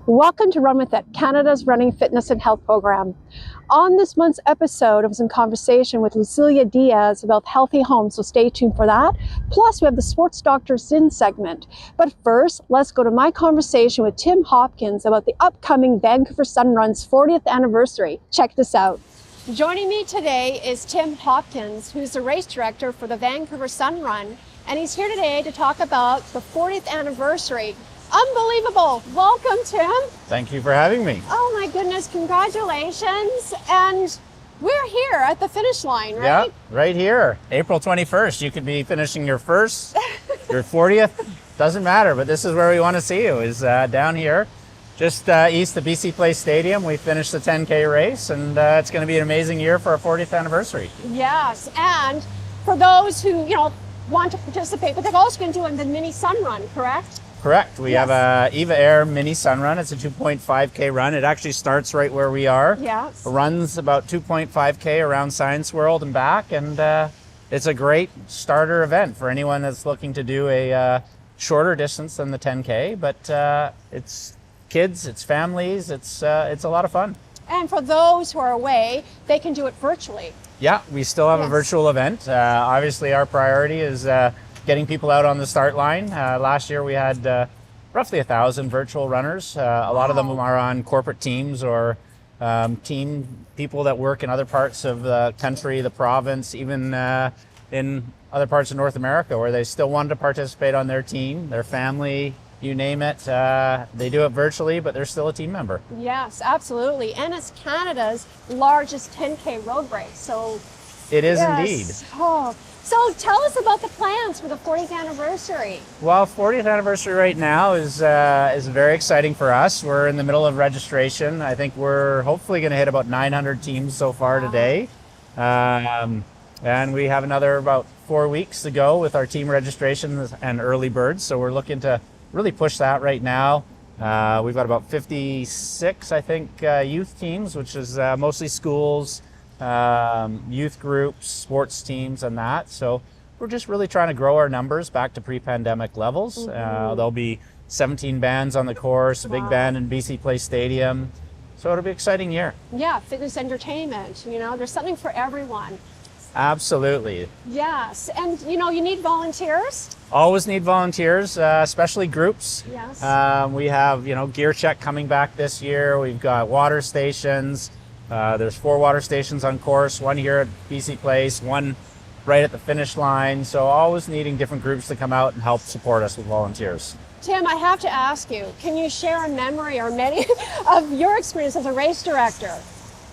Welcome to Run With It, Canada's running fitness and health program. On this month's episode, I was in conversation with Lucila Diaz about healthy homes, so stay tuned for that. Plus, we have the Sports Doctor Sin segment. But first, let's go to my conversation with Tim Hopkins about the upcoming Vancouver Sun Run's 40th anniversary. Check this out. Joining me today is Tim Hopkins, who's the race director for the Vancouver Sun Run, and he's here today to talk about the 40th anniversary. Unbelievable. Welcome, Tim. Thank you for having me. Oh my goodness, congratulations. And we're here at the finish line, right? Yeah, right here. April 21st. You could be finishing your first, your 40th. Doesn't matter, but this is where we want to see you, is down here, just east of BC Place Stadium. We finished the 10K race, and it's going to be an amazing year for our 40th anniversary. Yes, and for those who, want to participate, but they're also going to do the mini sun run, correct? Correct. We have a Eva Air mini sun run. It's a 2.5K run. It actually starts right where we are. Yes. Runs about 2.5K around Science World and back, and it's a great starter event for anyone that's looking to do a shorter distance than the 10K. But it's kids, it's families, it's a lot of fun. And for those who are away, they can do it virtually. Yeah, we still have a virtual event. Obviously, our priority is getting people out on the start line. Last year we had roughly 1,000 virtual runners. A lot of them are on corporate teams or team people that work in other parts of the country, the province, even in other parts of North America where they still want to participate on their team, their family, you name it. They do it virtually, but they're still a team member. Yes, absolutely. And it's Canada's largest 10K road race. So it is indeed. Oh. So tell us about the plans for the 40th anniversary. Well, 40th anniversary right now is very exciting for us. We're in the middle of registration. I think we're hopefully going to hit about 900 teams so far today. And we have another about 4 weeks to go with our team registrations and early birds. So we're looking to really push that right now. We've got about 56, I think, youth teams, which is mostly schools, youth groups, sports teams, and that. So we're just really trying to grow our numbers back to pre-pandemic levels. There'll be 17 bands on the course, a big band in BC Place Stadium. So it'll be an exciting year. Yeah, fitness entertainment, there's something for everyone. Absolutely. Yes, and you need volunteers? Always need volunteers, especially groups. Yes. We have, gear check coming back this year. We've got water stations. There's 4 water stations on course, one here at BC Place, one right at the finish line. So always needing different groups to come out and help support us with volunteers. Tim, I have to ask you, can you share a memory or many of your experience as a race director?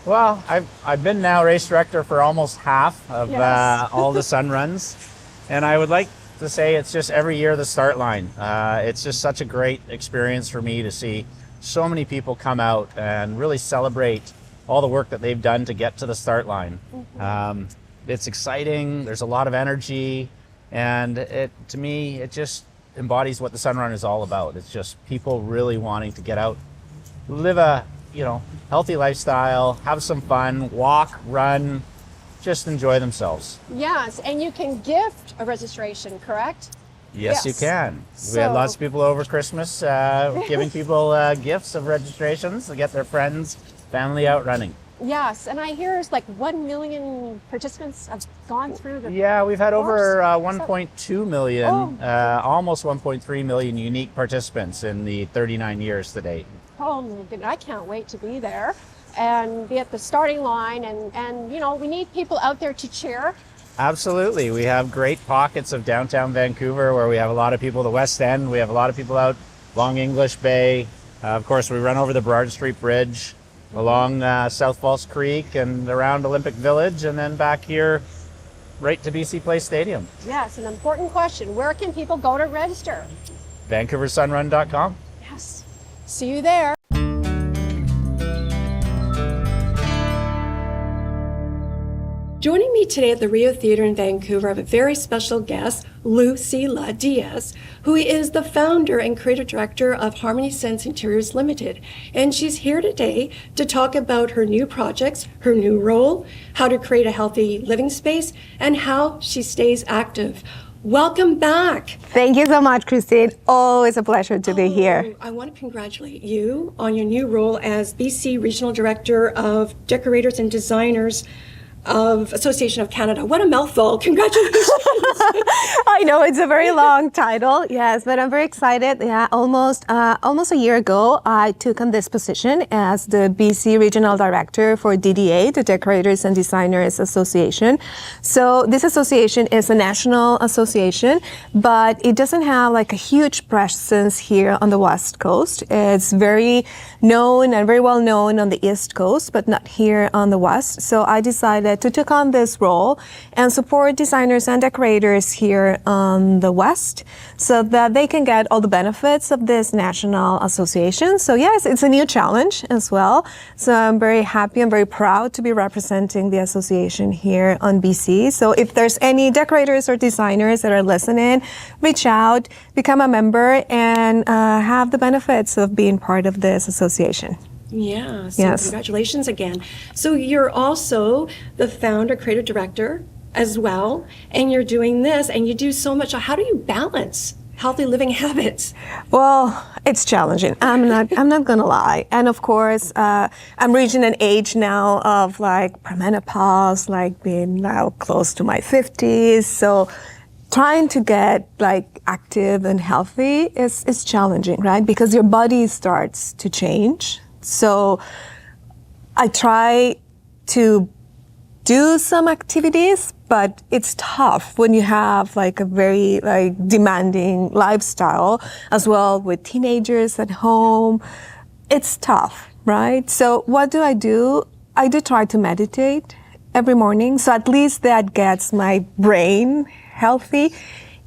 Well, I've been now race director for almost half of all the Sun Runs. And I would like to say it's just every year the start line. It's just such a great experience for me to see so many people come out and really celebrate all the work that they've done to get to the start line. It's exciting, there's a lot of energy, and to me, it just embodies what the Sun Run is all about. It's just people really wanting to get out, live a healthy lifestyle, have some fun, walk, run, just enjoy themselves. Yes, and you can gift a registration, correct? Yes, you can. We had lots of people over Christmas giving people gifts of registrations to get their friends, family out running. Yes, and I hear it's like 1 million participants have gone through the Yeah, we've had over 1.2 million, almost 1.3 million unique participants in the 39 years to date. Oh my goodness, I can't wait to be there and be at the starting line, and we need people out there to cheer. Absolutely. We have great pockets of downtown Vancouver where we have a lot of people, the West End, we have a lot of people out along English Bay. Of course, we run over the Burrard Street Bridge, along South Falls Creek and around Olympic Village, and then back here right to BC Place Stadium. Yes, an important question. Where can people go to register? VancouverSunRun.com. Yes. See you there. Joining me today at the Rio Theatre in Vancouver, I have a very special guest, Lucila Diaz, who is the founder and creative director of Harmony Sense Interiors Limited. And she's here today to talk about her new projects, her new role, how to create a healthy living space, and how she stays active. welcome back. Thank you so much, Christine. Always a pleasure to be here. I want to congratulate you on your new role as BC Regional Director of Decorators and Designers of Association of Canada. What a mouthful. Congratulations. I know it's a very long title, yes, but I'm very excited. Yeah, almost a year ago, I took on this position as the BC Regional Director for DDA, the Decorators and Designers Association. So this association is a national association, but it doesn't have like a huge presence here on the West Coast. It's very known and very well known on the East Coast, but not here on the West. So I decided to take on this role and support designers and decorators here on the West so that they can get all the benefits of this national association. So yes, it's a new challenge as well. So I'm very happy and very proud to be representing the association here on BC. So if there's any decorators or designers that are listening, reach out, become a member, and have the benefits of being part of this association. Yeah, so Yes. congratulations again. So you're also the founder, creative director as well, and you're doing this, and you do so much. How do you balance healthy living habits? Well, it's challenging. I'm not gonna lie. And of course, I'm reaching an age now of like premenopause, like being now close to my 50s. So trying to get like active and healthy is challenging, right? Because your body starts to change. So I try to do some activities, but it's tough when you have like a very like demanding lifestyle as well with teenagers at home. It's tough, right? So what do? I do try to meditate every morning. So at least that gets my brain healthy.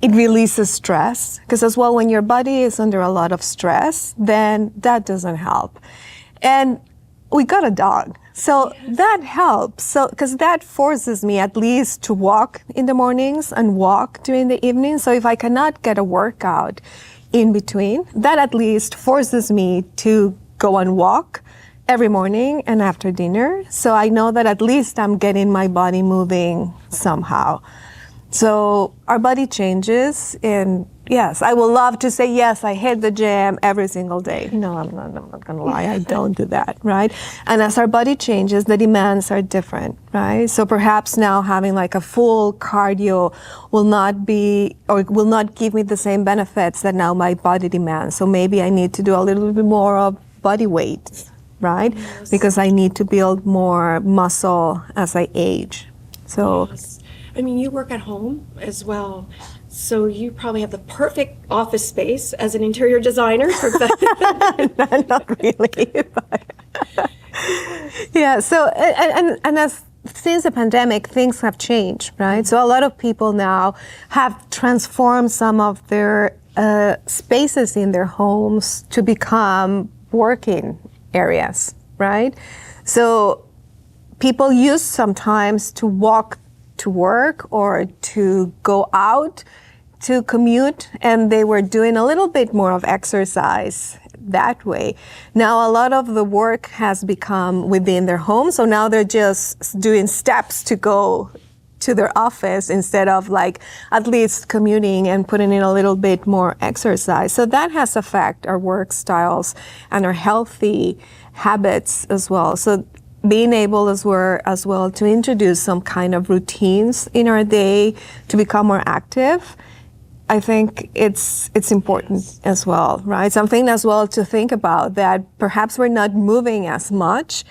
It releases stress because as well when your body is under a lot of stress, then that doesn't help. And we got a dog. So that helps. So, because that forces me at least to walk in the mornings and walk during the evening. So if I cannot get a workout in between, that at least forces me to go and walk every morning and after dinner. So I know that at least I'm getting my body moving somehow. So our body changes, and yes, I would love to say, yes, I hit the gym every single day. No, I'm not gonna lie, I don't do that, right? And as our body changes, the demands are different, right? So perhaps now having like a full cardio will not be, or will not give me the same benefits that now my body demands. So maybe I need to do a little bit more of body weight, right? Yes. Because I need to build more muscle as I age. So. Yes. I mean, you work at home as well, so you probably have the perfect office space as an interior designer. Not really. But yeah, so, and as since the pandemic, things have changed, right? So a lot of people now have transformed some of their spaces in their homes to become working areas, right? So people used sometimes to walk to work or to go out to commute, and they were doing a little bit more of exercise that way. Now a lot of the work has become within their home, so now they're just doing steps to go to their office instead of like at least commuting and putting in a little bit more exercise. So that has affected our work styles and our healthy habits as well. So being able as well to introduce some kind of routines in our day to become more active, I think it's important as well, right? Something as well to think about, that perhaps we're not moving as much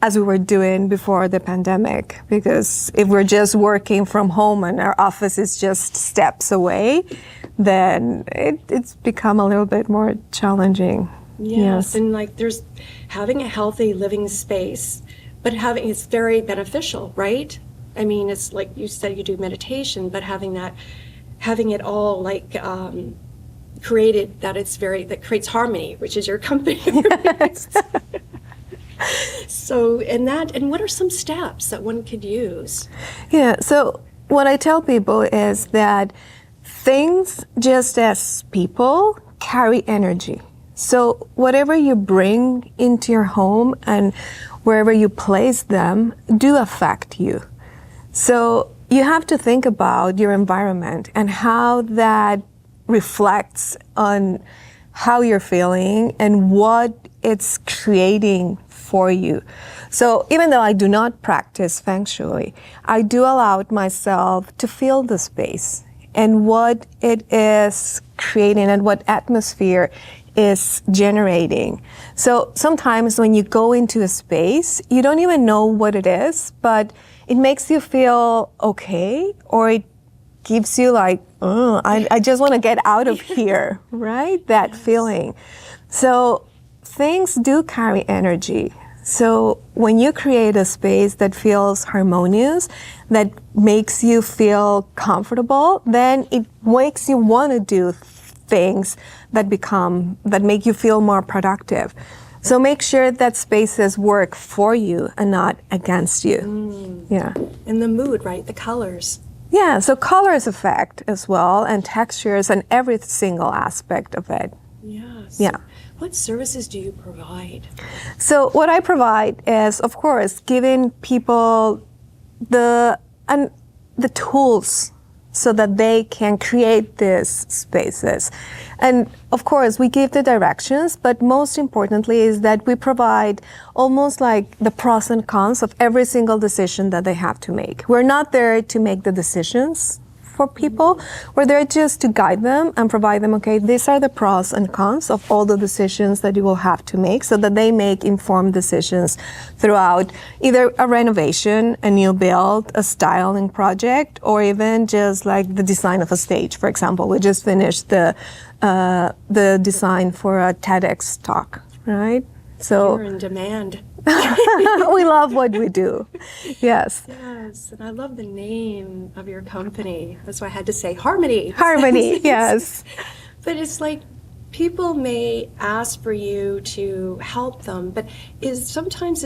as we were doing before the pandemic, because if we're just working from home and our office is just steps away, then it's become a little bit more challenging. Yes, and like there's having a healthy living space, but it's very beneficial, right? I mean, it's like you said, you do meditation, but having it all like created, that creates harmony, which is your company. So, and what are some steps that one could use? Yeah, so what I tell people is that things, just as people, carry energy. So whatever you bring into your home and wherever you place them do affect you. So you have to think about your environment and how that reflects on how you're feeling and what it's creating for you. So even though I do not practice feng shui, I do allow myself to feel the space and what it is creating and what atmosphere is generating. So sometimes when you go into a space, you don't even know what it is, but it makes you feel okay, or it gives you like, oh, I just want to get out of here, right? That feeling. So things do carry energy. So when you create a space that feels harmonious, that makes you feel comfortable, then it makes you want to do things that make you feel more productive. So make sure that spaces work for you and not against you. Yeah. And the mood, right? The colors. Yeah, so colors affect as well, and textures and every single aspect of it. Yes. Yeah. What services do you provide? So what I provide is, of course, giving people the tools so that they can create these spaces. And of course, we give the directions, but most importantly is that we provide almost like the pros and cons of every single decision that they have to make. We're not there to make the decisions for people. We're there just to guide them and provide them, okay, these are the pros and cons of all the decisions that you will have to make, so that they make informed decisions throughout either a renovation, a new build, a styling project, or even just like the design of a stage. For example, we just finished the design for a TEDx talk, right? So you're in demand. we love what we do. Yes. Yes, and I love the name of your company. That's why I had to say Harmony. Harmony, yes. But it's like people may ask for you to help them, but is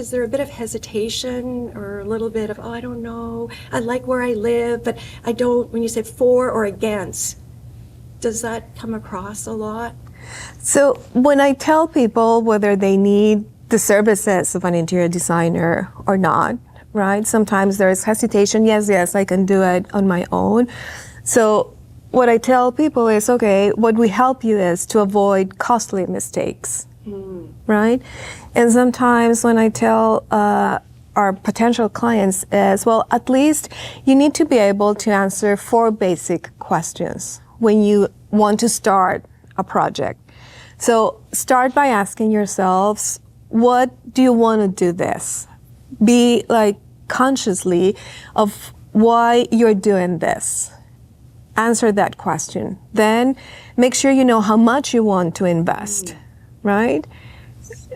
there a bit of hesitation or a little bit of, oh, I don't know, I like where I live, but I don't, when you say for or against, does that come across a lot? So when I tell people whether they need the services of an interior designer or not, right? Sometimes there's hesitation. Yes, I can do it on my own. So what I tell people is, okay, what we help you is to avoid costly mistakes, right? And sometimes when I tell our potential clients is, well, at least you need to be able to answer 4 basic questions when you want to start a project. So start by asking yourselves, what do you want to do this? Be like consciously of why you're doing this. Answer that question. Then make sure you know how much you want to invest, right?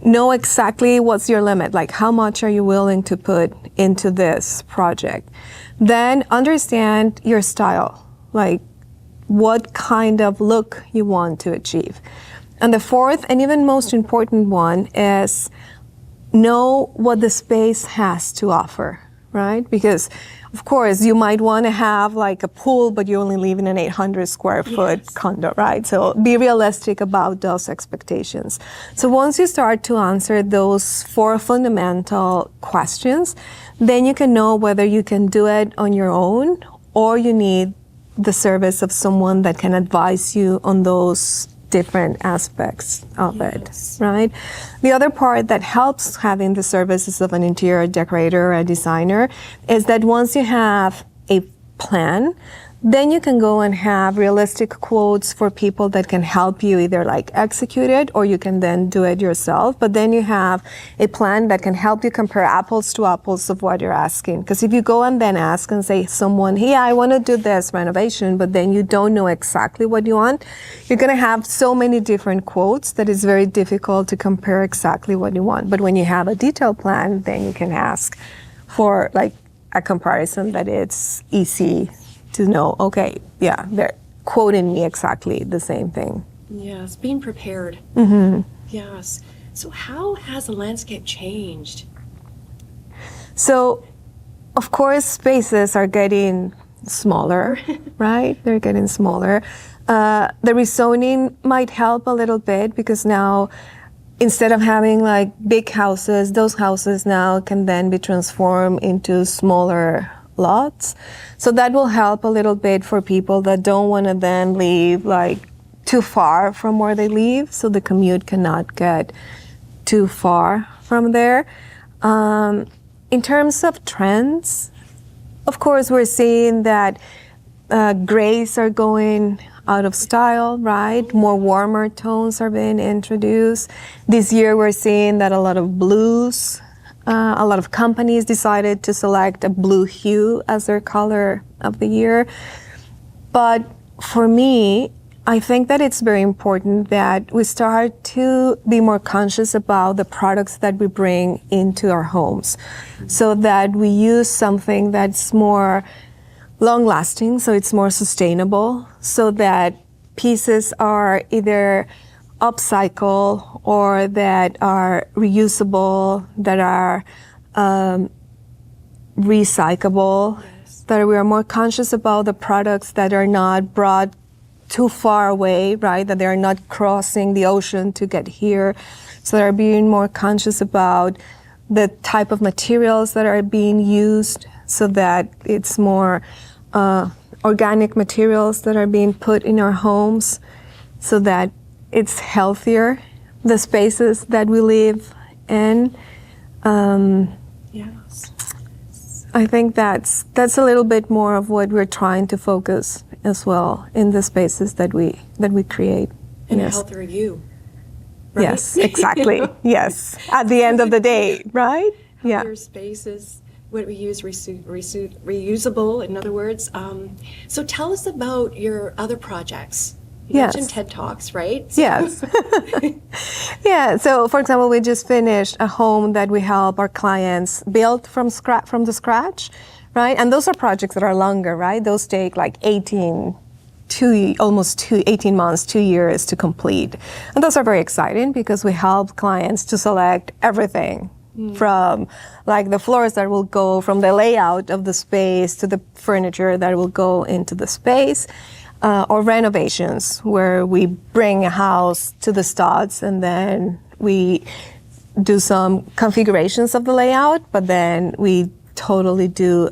Know exactly what's your limit, like how much are you willing to put into this project. Then understand your style, like what kind of look you want to achieve. And the 4th and even most important one is know what the space has to offer, right? Because of course you might want to have like a pool, but you only live in an 800 square foot condo, right? So be realistic about those expectations. So once you start to answer those 4 fundamental questions, then you can know whether you can do it on your own or you need the service of someone that can advise you on those different aspects of it, right? The other part that helps having the services of an interior decorator or a designer is that once you have a plan, then you can go and have realistic quotes for people that can help you either like execute it or you can then do it yourself. But then you have a plan that can help you compare apples to apples of what you're asking. Because if you go and then ask and say someone, hey, I want to do this renovation, but then you don't know exactly what you want, you're going to have so many different quotes that it's very difficult to compare exactly what you want. But when you have a detailed plan, then you can ask for like a comparison that it's easy to know, okay, yeah, they're quoting me exactly the same thing. Yes, being prepared. Yes. So how has the landscape changed? So, of course, spaces are getting smaller, right? They're getting smaller. The rezoning might help a little bit because now, instead of having like big houses, those houses now can then be transformed into smaller lots. So that will help a little bit for people that don't want to then leave like too far from where they live, so the commute cannot get too far from there. In terms of trends, of course, we're seeing that grays are going out of style, right? More warmer tones are being introduced. This year, we're seeing that a lot of blues, a lot of companies decided to select a blue hue as their color of the year. But for me, I think that it's very important that we start to be more conscious about the products that we bring into our homes, so that we use something that's more long-lasting, so it's more sustainable, so that pieces are either upcycle or that are reusable, that are recyclable, that we are more conscious about the products that are not brought too far away, right? That they are not crossing the ocean to get here. So they're being more conscious about the type of materials that are being used, so that it's more organic materials that are being put in our homes, so that it's healthier, the spaces that we live in. Yes. I think that's a little bit more of what we're trying to focus as well in the spaces that we create. And yes. a healthier you. Right? Yes, exactly. Yes. At the end of the day, right? Yeah. Healthier spaces, what we use, reusable, in other words. So tell us about your other projects. You Yes. mentioned TED Talks, right? Yes. Yeah. So, for example, we just finished a home that we help our clients build from the scratch, right? And those are projects that are longer, right? Those take like 18 months, 2 years to complete. And those are very exciting because we help clients to select everything from like the floors that will go from the layout of the space to the furniture that will go into the space. Or renovations where we bring a house to the studs and then we do some configurations of the layout, but then we totally do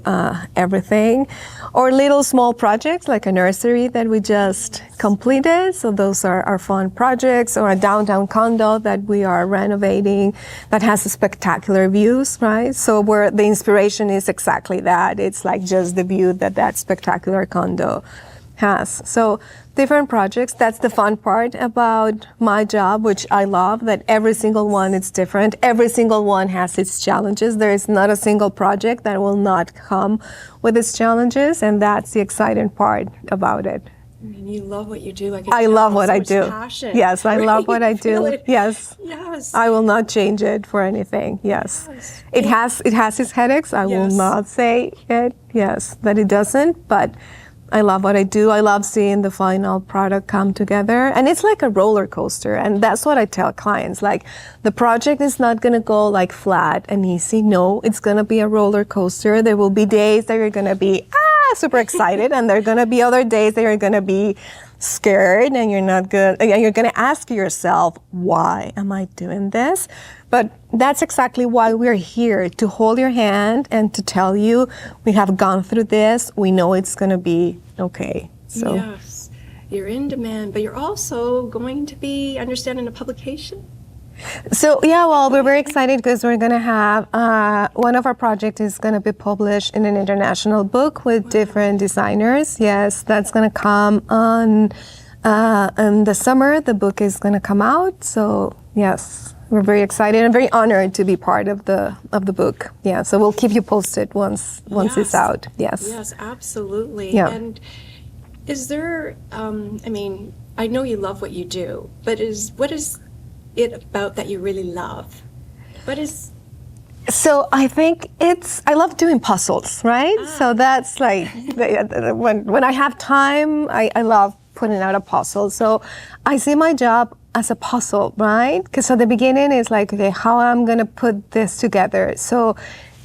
everything. Or little small projects like a nursery that we just completed. So those are our fun projects. Or a downtown condo that we are renovating that has spectacular views, right? So where the inspiration is exactly that. It's like just the view that spectacular condo has. So different projects, that's the fun part about my job, which I love, that every single one is different. Every single one has its challenges. There is not a single project that will not come with its challenges, and that's the exciting part about it. I mean, you love what you do. I love what so I much do. Passion. Yes, I love what I Feel do. it. Yes. Yes. I will not change it for anything. Yes. It has its headaches. I will Yes. not say it. Yes, that it doesn't, but I love what I do. I love seeing the final product come together. And it's like a roller coaster. And that's what I tell clients. Like, the project is not going to go like flat and easy. No, it's going to be a roller coaster. There will be days that you're going to be super excited. And there are going to be other days that you're going to be scared and you're going to ask yourself, why am I doing this? But that's exactly why we're here, to hold your hand and to tell you we have gone through this. We know it's going to be okay. So Yes. You're in demand, but you're also going to be understanding a publication. So yeah, well, we're very excited because we're going to have one of our projects is going to be published in an international book with different designers. Yes, that's going to come on in the summer. The book is going to come out. So yes, we're very excited and very honored to be part of the book. Yeah, so we'll keep you posted once Yes. it's out. Yes. Yes, absolutely. Yeah. And is there, I mean, I know you love what you do, but what is it about that you really love? What is... So I think I love doing puzzles, right? So that's like, when I have time, I love putting out a puzzle. So I see my job as a puzzle, right? Because at the beginning it's like, okay, how I'm gonna put this together. So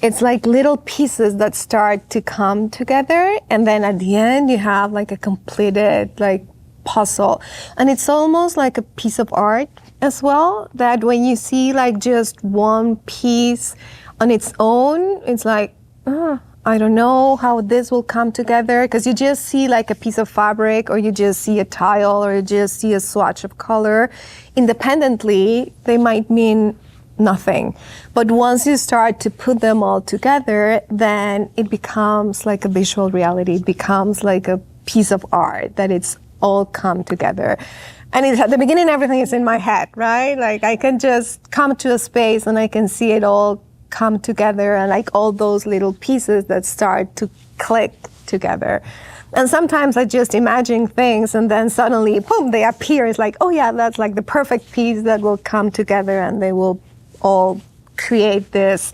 it's like little pieces that start to come together, and then at the end you have like a completed like puzzle. And it's almost like a piece of art as well, that when you see like just one piece on its own, it's like, I don't know how this will come together, because you just see like a piece of fabric, or you just see a tile, or you just see a swatch of color. Independently, they might mean nothing. But once you start to put them all together, then it becomes like a visual reality. It becomes like a piece of art that it's all come together. And it's, at the beginning, everything is in my head, right? Like I can just come to a space and I can see it all come together, and like all those little pieces that start to click together. And sometimes I just imagine things and then suddenly, boom, they appear. It's like, oh yeah, that's like the perfect piece that will come together, and they will all create this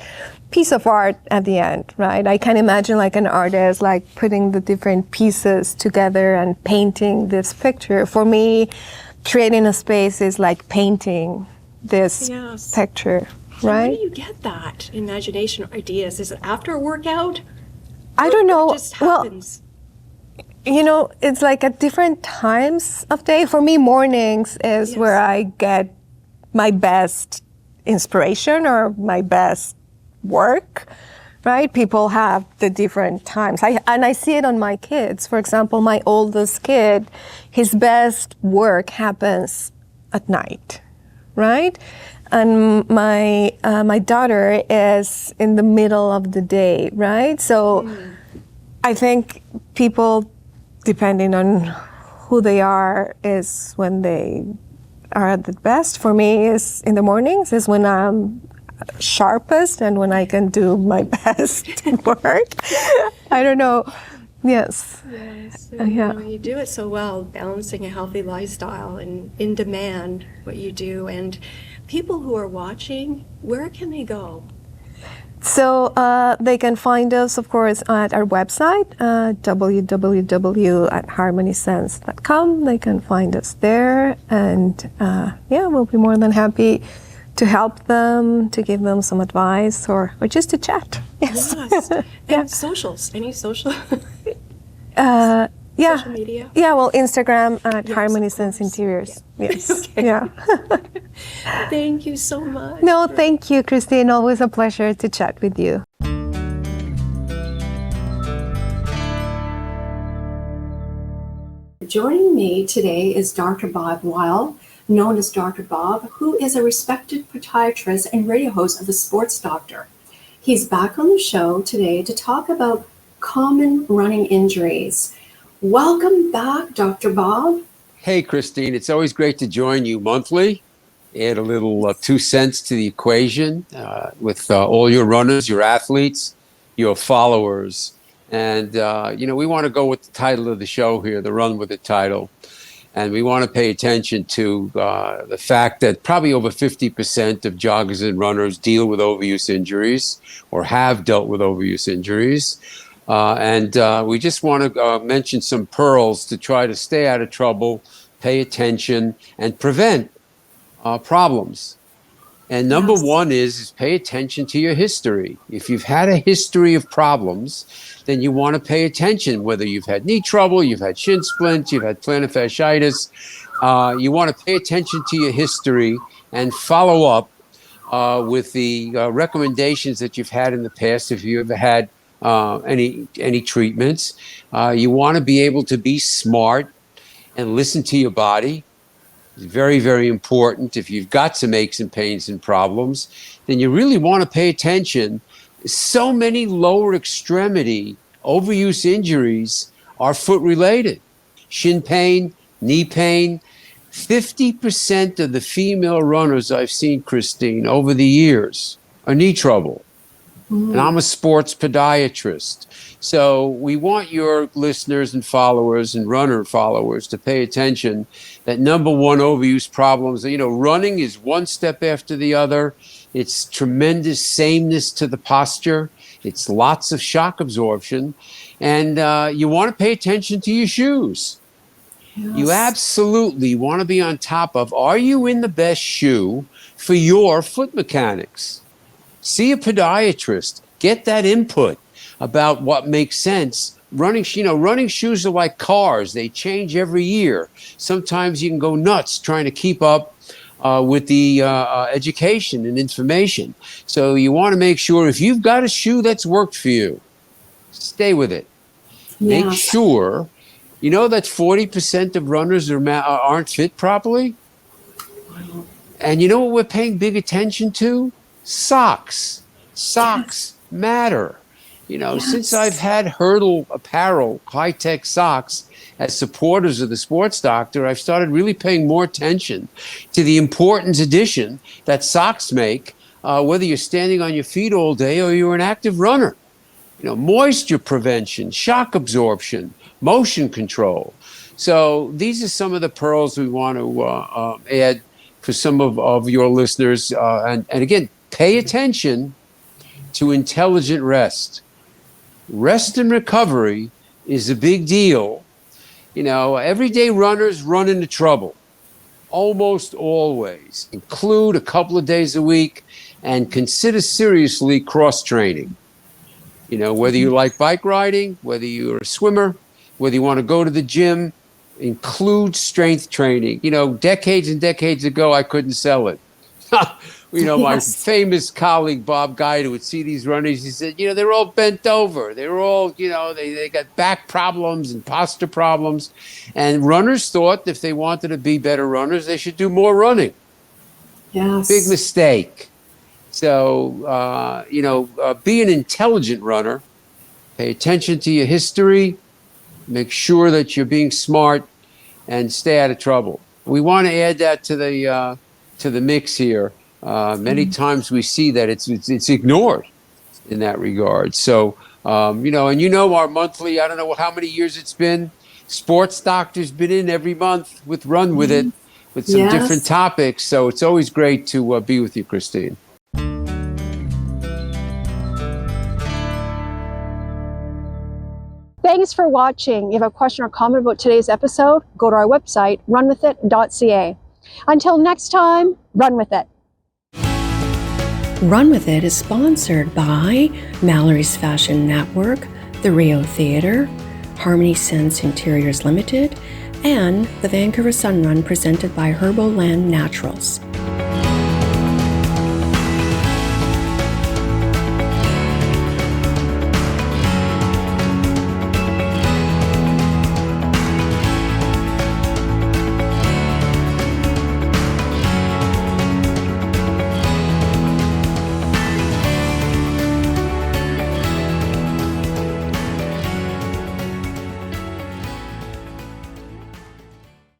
piece of art at the end, right? I can imagine like an artist like putting the different pieces together and painting this picture. For me, creating a space is like painting this picture. Right? Where do you get that imagination or ideas? Is it after a workout? I don't know. It just happens? Well, it's like at different times of day. For me, mornings is where I get my best inspiration or my best work, right? People have the different times. And I see it on my kids. For example, my oldest kid, his best work happens at night, right? And my daughter is in the middle of the day, right? So I think people, depending on who they are, is when they are at the best. For me, is in the mornings, is when I'm sharpest and when I can do my best work. I don't know. Yes. You do it so well, balancing a healthy lifestyle and in demand what you do. And people who are watching, where can they go? So they can find us, of course, at our website, www.harmonysense.com. They can find us there, and we'll be more than happy to help them, to give them some advice, or just to chat. Yes. And socials, any social? Social media? Yeah, well, Instagram at Harmony Sense Interiors. Yes. Okay. Yeah. Thank you so much. No, thank you, Christine. Always a pleasure to chat with you. Joining me today is Dr. Bob Weil, known as Dr. Bob, who is a respected podiatrist and radio host of The Sports Doctor. He's back on the show today to talk about common running injuries. Welcome back, Dr. Bob. Hey, Christine. It's always great to join you monthly. Add a little 2 cents to the equation with all your runners, your athletes, your followers. And, we want to go with the title of the show here, the Run with the Title. And we want to pay attention to the fact that probably over 50% of joggers and runners deal with overuse injuries or have dealt with overuse injuries. And we just want to mention some pearls to try to stay out of trouble, pay attention, and prevent problems. And number one is pay attention to your history. If you've had a history of problems, then you want to pay attention, whether you've had knee trouble, you've had shin splints, you've had plantar fasciitis. You want to pay attention to your history and follow up with the recommendations that you've had in the past if you ever had any treatments. You want to be able to be smart and listen to your body. It's very, very important. If you've got some aches and pains and problems, then you really want to pay attention. So many lower extremity overuse injuries are foot related. Shin pain, knee pain. 50% of the female runners I've seen, Christine, over the years are knee trouble. And I'm a sports podiatrist. So we want your listeners and followers and runner followers to pay attention that number one overuse problems, running is one step after the other. It's tremendous sameness to the posture. It's lots of shock absorption. And you want to pay attention to your shoes. Yes. You absolutely want to be on top of, are you in the best shoe for your foot mechanics? See a podiatrist, get that input about what makes sense. Running shoes are like cars. They change every year. Sometimes you can go nuts trying to keep up with the education and information. So you want to make sure if you've got a shoe that's worked for you, Stay with it. Make Yes. sure, you know that 40% of runners aren't fit properly? And you know what we're paying big attention to? Socks. Socks matter. You know, since I've had Hurdle apparel, high-tech socks, as supporters of the sports doctor, I've started really paying more attention to the important addition that socks make, whether you're standing on your feet all day or you're an active runner. You know, moisture prevention, shock absorption, motion control. So these are some of the pearls we want to add for some of your listeners. And again, pay attention to intelligent rest. Rest and recovery is a big deal. You know, everyday runners run into trouble, almost always. Include a couple of days a week and consider seriously cross-training. You know, whether you like bike riding, whether you're a swimmer, whether you want to go to the gym, include strength training. You know, decades and decades ago, I couldn't sell it. You know, my famous colleague, Bob Guide, who would see these runners, he said, you know, they're all bent over. They're all, you know, they got back problems and posture problems. And runners thought if they wanted to be better runners, they should do more running. Yes. Big mistake. So, you know, be an intelligent runner. Pay attention to your history. Make sure that you're being smart and stay out of trouble. We want to add that to the mix here. Many times we see that it's ignored in that regard. So, you know, and you know our monthly, I don't know how many years it's been, sports doctor's been in every month with Run With It with some different topics. So it's always great to be with you, Christine. Thanks for watching. If you have a question or comment about today's episode, go to our website, runwithit.ca. Until next time, run with it. Run With It is sponsored by Mallory's Fashion Network, the Rio Theatre, Harmony Sense Interiors Limited, and the Vancouver Sun Run presented by Herboland Naturals.